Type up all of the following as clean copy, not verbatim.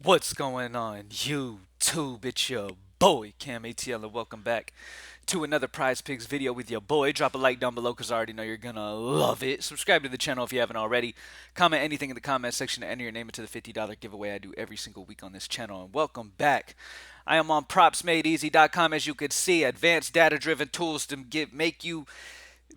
What's going on, YouTube? It's your boy, Cam ATL, and welcome back to another Prize Picks video with your boy. Drop a like down below because I already know you're gonna love it. Subscribe to the channel if you haven't already. Comment anything in the comment section to enter your name into the $50 giveaway I do every single week on this channel. And welcome back. I am on propsmadeeasy.com, as you can see. Advanced data-driven tools to make you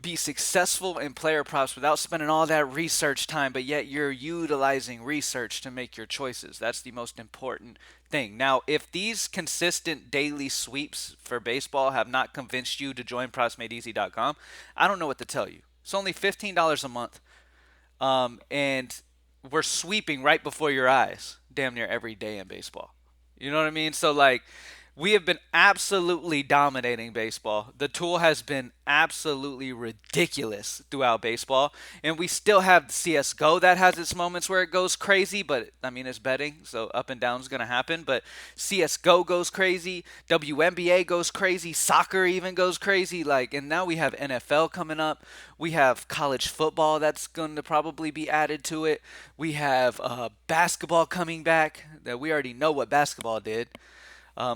be successful in player props without spending all that research time, but yet you're utilizing research to make your choices. That's the most important thing. Now, if these consistent daily sweeps for baseball have not convinced you to join propsmadeeasy.com, I don't know what to tell you. It's only $15 a month, and we're sweeping right before your eyes damn near every day in baseball. You know what I mean? So, like, we have been absolutely dominating baseball. The tool has been absolutely ridiculous throughout baseball. And we still have Csgo that has its moments where it goes crazy, but I mean, it's betting, so up and down is going to happen. But Csgo goes crazy, Wnba goes crazy, soccer even goes crazy. And now we have NFL coming up. We have college football that's going to probably be added to it. We have basketball coming back that we already know what basketball did.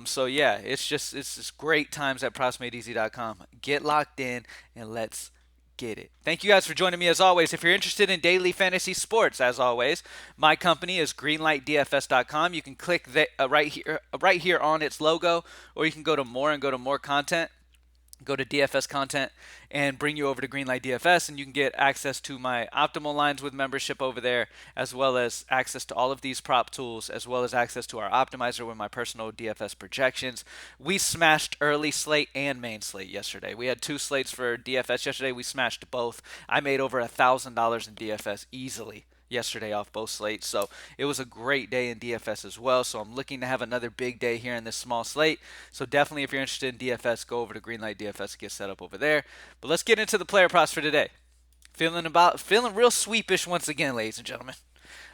So yeah, it's just great times at propsmadeeasy.com. Get locked in and let's get it. Thank you guys for joining me as always. If you're interested in daily fantasy sports, as always, my company is greenlightdfs.com. You can click right here on its logo, or you can go to more and go to more content. Go to DFS content and bring you over to Greenlight DFS, and you can get access to my optimal lines with membership over there, as well as access to all of these prop tools, as well as access to our optimizer with my personal DFS projections. We smashed early slate and main slate yesterday. We had two slates for DFS yesterday. We smashed both. I made over $1,000 in DFS easily yesterday off both slates. So it was a great day in DFS as well. So I'm looking to have another big day here in this small slate. So definitely, if you're interested in DFS, go over to Greenlight DFS to get set up over there. But let's get into the player props for today. Feeling real sweepish once again, ladies and gentlemen.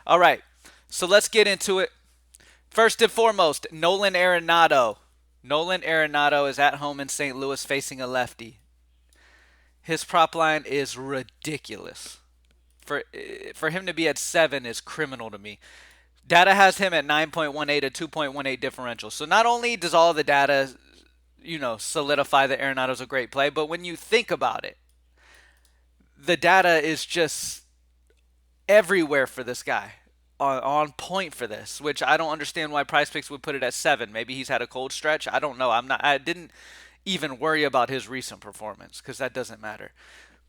All right, so let's get into it. First and foremost, Nolan Arenado. Nolan Arenado is at home in St. Louis facing a lefty. His prop line is ridiculous. For him to be at 7 is criminal to me. Data has him at 9.18, a 2.18 differential. So not only does all the data, solidify that Arenado's a great play, but when you think about it, the data is just everywhere for this guy. On point for this, which I don't understand why Prizepicks would put it at 7. Maybe he's had a cold stretch. I don't know. I didn't even worry about his recent performance because that doesn't matter.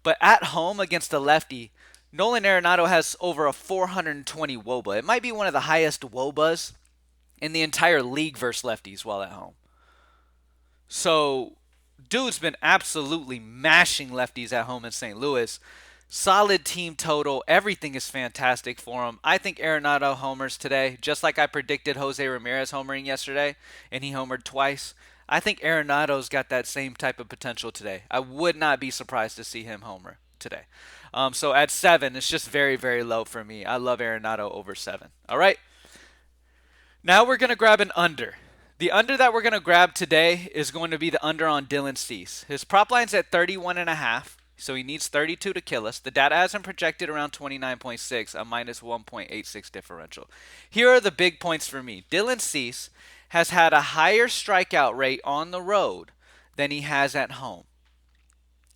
But at home against a lefty, Nolan Arenado has over a 420 Wnba. It might be one of the highest Wnbas in the entire league versus lefties while at home. So, dude's been absolutely mashing lefties at home in St. Louis. Solid team total. Everything is fantastic for him. I think Arenado homers today, just like I predicted Jose Ramirez homering yesterday, and he homered twice. I think Arenado's got that same type of potential today. I would not be surprised to see him homer today. So at 7, it's just very, very low for me. I love Arenado over 7. All right. Now we're going to grab an under. The under that we're going to grab today is going to be the under on Dylan Cease. His prop line's at 31.5, so he needs 32 to kill us. The data has him projected around 29.6, a minus 1.86 differential. Here are the big points for me. Dylan Cease has had a higher strikeout rate on the road than he has at home.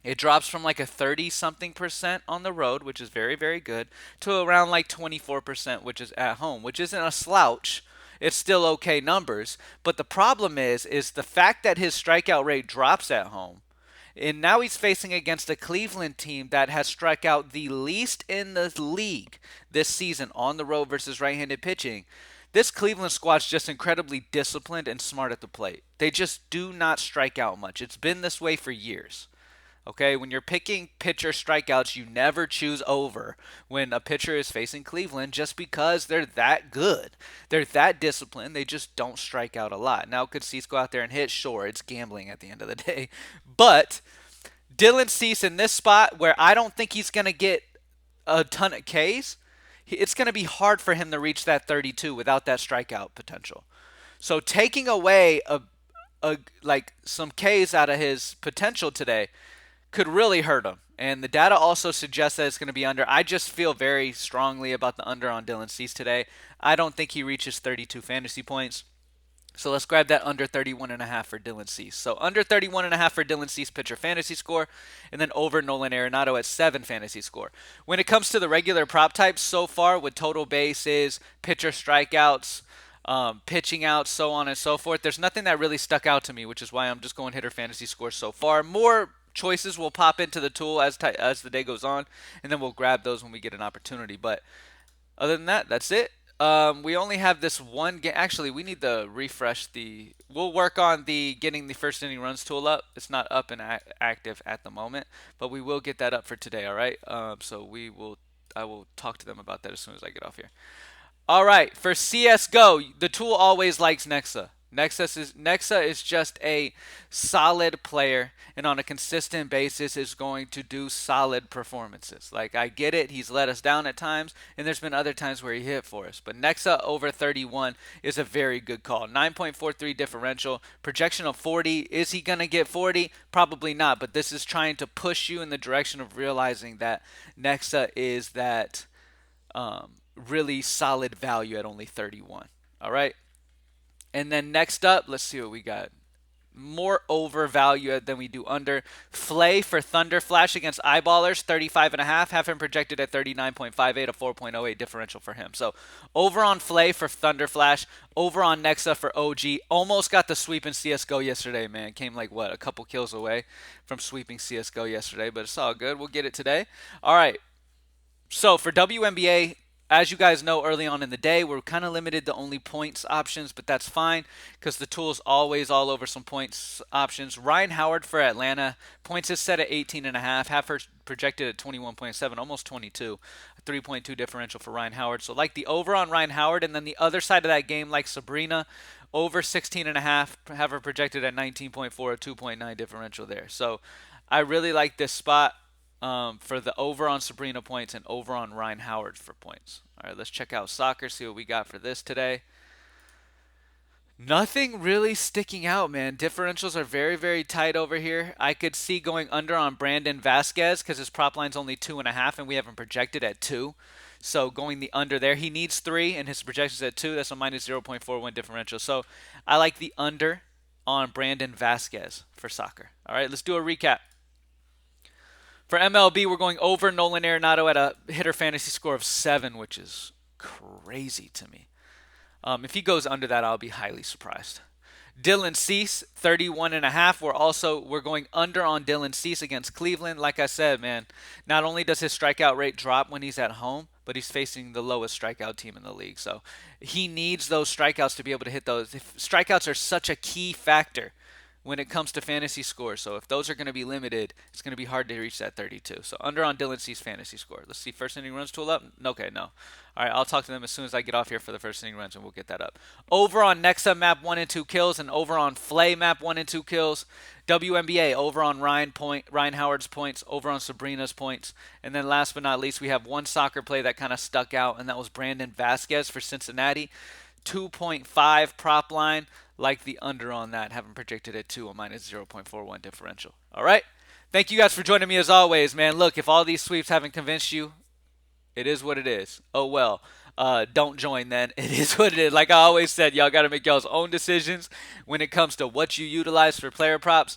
It drops from like a 30-something% on the road, which is very, very good, to around like 24%, which is at home, which isn't a slouch. It's still okay numbers. But the problem is the fact that his strikeout rate drops at home. And now he's facing against a Cleveland team that has struck out the least in the league this season on the road versus right-handed pitching. This Cleveland squad's just incredibly disciplined and smart at the plate. They just do not strike out much. It's been this way for years. Okay, when you're picking pitcher strikeouts, you never choose over when a pitcher is facing Cleveland just because they're that good. They're that disciplined. They just don't strike out a lot. Now, could Cease go out there and hit? Sure, it's gambling at the end of the day. But Dylan Cease in this spot where I don't think he's going to get a ton of Ks, it's going to be hard for him to reach that 32 without that strikeout potential. So taking away like some Ks out of his potential today could really hurt him. And the data also suggests that it's going to be under. I just feel very strongly about the under on Dylan Cease today. I don't think he reaches 32 fantasy points. So let's grab that under 31.5 for Dylan Cease. So under 31.5 for Dylan Cease pitcher fantasy score, and then over Nolan Arenado at 7 fantasy score. When it comes to the regular prop types so far with total bases, pitcher strikeouts, pitching out, so on and so forth, there's nothing that really stuck out to me, which is why I'm just going hitter fantasy score so far. More choices will pop into the tool as the day goes on, and then we'll grab those when we get an opportunity. But other than that, that's it. We only have this one game. Actually, we need to refresh the. We'll work on the getting the first inning runs tool up. It's not up and active at the moment, but we will get that up for today. All right. So we will. I will talk to them about that as soon as I get off here. All right, for CS:GO, the tool always likes Nexa. Nexa is just a solid player, and on a consistent basis is going to do solid performances. Like, I get it, he's let us down at times, and there's been other times where he hit for us. But Nexa over 31 is a very good call. 9.43 differential, projection of 40. Is he gonna get 40? Probably not. But this is trying to push you in the direction of realizing that Nexa is that. Really solid value at only 31. All right. And then next up, let's see what we got. More over value than we do under. Flay for Thunder Flash against Eyeballers, 35.5. Have him projected at 39.58, a 4.08 differential for him. So over on Flay for Thunder Flash, over on Nexa for OG. Almost got the sweep in CS:GO yesterday, man. Came like, what, a couple kills away from sweeping CS:GO yesterday, but it's all good. We'll get it today. All right. So for WNBA, as you guys know, early on in the day, we're kind of limited to only points options, but that's fine because the tool's always all over some points options. Ryan Howard for Atlanta, points is set at 18.5, half her projected at 21.7, almost 22, a 3.2 differential for Ryan Howard. So like the over on Ryan Howard, and then the other side of that game, like Sabrina, over 16.5, have her projected at 19.4, a 2.9 differential there. So I really like this spot. For the over on Sabrina points and over on Ryan Howard for points. All right, let's check out soccer, see what we got for this today. Nothing really sticking out, man. Differentials are very, very tight over here. I could see going under on Brandon Vasquez because his prop line's only 2.5 and we have him projected at 2. So going the under there. He needs 3 and his projection's at 2. That's a minus 0.41 differential. So I like the under on Brandon Vasquez for soccer. All right, let's do a recap. For MLB, we're going over Nolan Arenado at a hitter fantasy score of 7, which is crazy to me. If he goes under that, I'll be highly surprised. Dylan Cease, 31.5. We're going under on Dylan Cease against Cleveland. Like I said, man, not only does his strikeout rate drop when he's at home, but he's facing the lowest strikeout team in the league. So he needs those strikeouts to be able to hit those. Strikeouts are such a key factor when it comes to fantasy scores. So if those are going to be limited, it's going to be hard to reach that 32. So under on Dylan Cease fantasy score. Let's see, first inning runs tool up? Okay, no. All right, I'll talk to them as soon as I get off here for the first inning runs, and we'll get that up. Over on Nexa map 1 and 2 kills, and over on Flay map 1 and 2 kills. WNBA over on Ryan Howard's points, over on Sabrina's points. And then last but not least, we have one soccer play that kind of stuck out, and that was Brandon Vasquez for Cincinnati. 2.5 prop line, like the under on that, haven't projected at 2, a minus 0.41 differential. All right, thank you guys for joining me as always, man. Look, if all these sweeps haven't convinced you, it is what it is. Oh well, don't join then. It is what it is. Like I always said, y'all got to make y'all's own decisions when it comes to what you utilize for player props.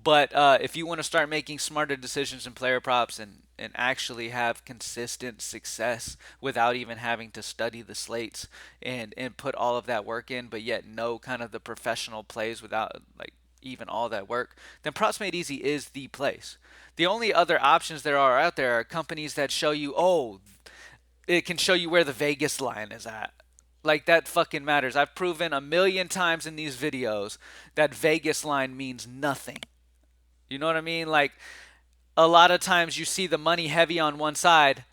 But if you want to start making smarter decisions in player props and actually have consistent success without even having to study the slates and put all of that work in, but yet know kind of the professional plays without like even all that work, then Props Made Easy is the place. The only other options there are out there are companies that show you, oh, it can show you where the Vegas line is at. Like that fucking matters. I've proven a million times in these videos that Vegas line means nothing. You know what I mean? Like a lot of times you see the money heavy on one side.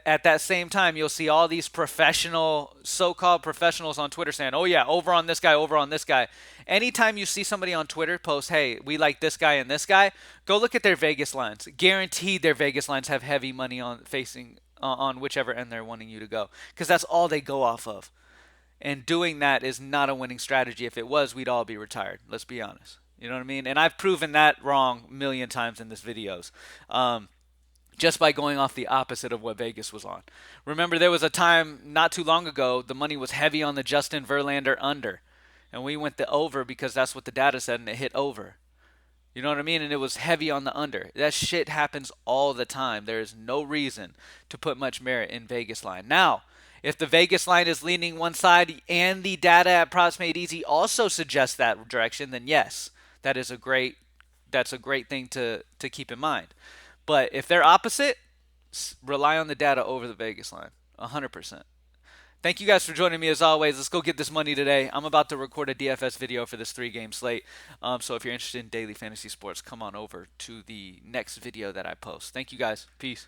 At that same time, you'll see all these so-called professionals on Twitter saying, oh yeah, over on this guy, over on this guy. Anytime you see somebody on Twitter post, hey, we like this guy and this guy, go look at their Vegas lines. Guaranteed their Vegas lines have heavy money on whichever end they're wanting you to go, because that's all they go off of. And doing that is not a winning strategy. If it was, we'd all be retired. Let's be honest. You know what I mean? And I've proven that wrong a million times in this videos. Um, just by going off the opposite of what Vegas was on. Remember, there was a time not too long ago the money was heavy on the Justin Verlander under, and we went the over because that's what the data said, and it hit over. You know what I mean? And it was heavy on the under. That shit happens all the time. There is no reason to put much merit in Vegas line. Now, if the Vegas line is leaning one side and the data at Props Made Easy also suggests that direction, then yes, that is a great that's a great thing to keep in mind. But if they're opposite, rely on the data over the Vegas line. 100%. Thank you guys for joining me as always. Let's go get this money today. I'm about to record a DFS video for this 3-game slate. So if you're interested in daily fantasy sports, come on over to the next video that I post. Thank you guys. Peace.